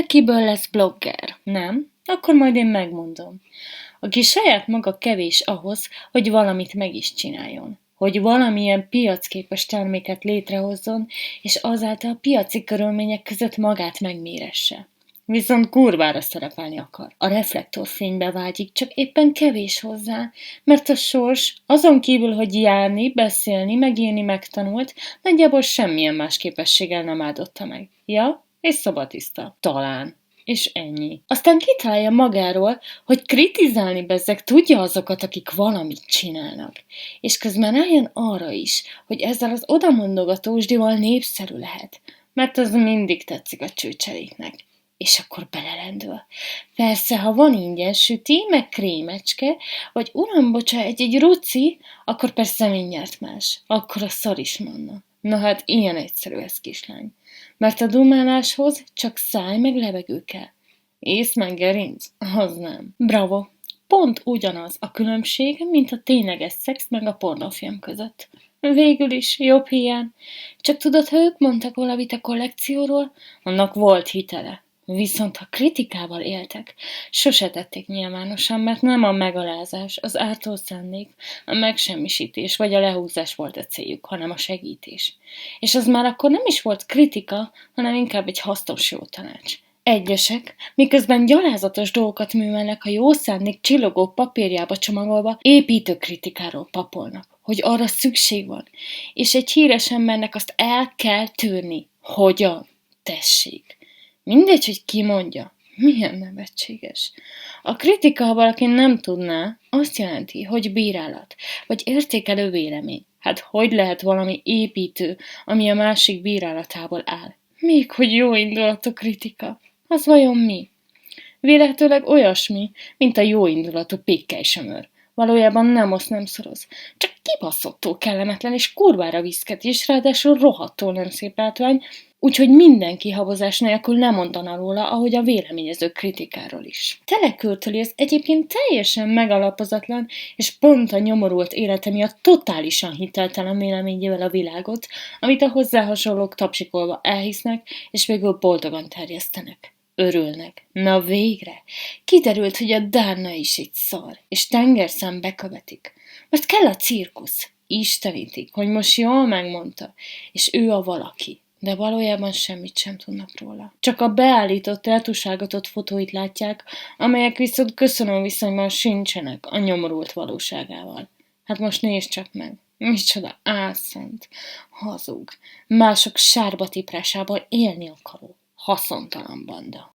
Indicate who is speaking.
Speaker 1: Bárkiből lesz blogger, nem? Akkor majd én megmondom. Aki saját maga kevés ahhoz, hogy valamit meg is csináljon. Hogy valamilyen piacképes terméket létrehozzon, és azáltal a piaci körülmények között magát megméresse. Viszont kurvára szerepelni akar. A reflektorfénybe vágyik, csak éppen kevés hozzá, mert a sors azon kívül, hogy járni, beszélni, megírni megtanult, nagyjából semmilyen más képességgel nem áldotta meg. Ja, és szobatiszta. Talán. És ennyi. Aztán kitalálja magáról, hogy kritizálni bezzeg tudja azokat, akik valamit csinálnak. És közben rájön arra is, hogy ezzel az odamondogatósdival népszerű lehet, mert az mindig tetszik a csőcseléknek. És akkor belelendül. Persze, ha van ingyen süti, meg krémecske, vagy uram, bocsa, egy ruci, akkor persze mindjárt más. Akkor a szar is manna. Na hát ilyen egyszerű ez, kislány. Mert a dumáláshoz csak száj meg levegő kell. Ész meg gerinc? Az nem. Bravo. Pont ugyanaz a különbség, mint a tényleges szex meg a pornófilm között. Végül is, jobb hiány. Csak tudod, ha ők mondtak valamit a kollekcióról, annak volt hitele. Viszont ha kritikával éltek, sose tették nyilvánosan, mert nem a megalázás, az ártó szándék, a megsemmisítés vagy a lehúzás volt a céljuk, hanem a segítés. És az már akkor nem is volt kritika, hanem inkább egy hasznos jó tanács. Egyesek, miközben gyalázatos dolgokat művelnek a jó szándék csillogó papírjába csomagolva, építő kritikáról papolnak, hogy arra szükség van, és egy híres embernek azt el kell tűrni. Hogyan? Tessék. Mindegy, hogy ki mondja. Milyen nevetséges. A kritika, ha valaki nem tudná, azt jelenti, hogy bírálat, vagy értékelő vélemény. Hát hogy lehet valami építő, ami a másik bírálatából áll? Még hogy jó indulatú kritika. Az vajon mi? Véletőleg olyasmi, mint a jóindulatú pékkelysömör. Valójában nem osz, nem szoroz. Csak kibaszottól kellemetlen és kurvára viszket, és ráadásul rohadtól nem szép látvány, úgyhogy mindenki habozás nélkül lemondana róla, ahogy a véleményező kritikáról is. Telekürtöli az egyébként teljesen megalapozatlan, és pont a nyomorult élete miatt totálisan hiteltelen véleményével a világot, amit a hozzá hasonlók tapsikolva elhisznek, és végül boldogan terjesztenek. Örülnek. Na végre! Kiderült, hogy a Dárna is egy szar, és tengerszám bekövetik. Mert kell a cirkusz. Istenítik, hogy most jól megmondta, és ő a valaki. De valójában semmit sem tudnak róla. Csak a beállított, retusálgatott fotóit látják, amelyek viszont köszönő viszonyban sincsenek a nyomorult valóságával. Hát most nézd csak meg. Micsoda álszent, hazug, mások sárba tiprásából élni akaró, haszontalan banda.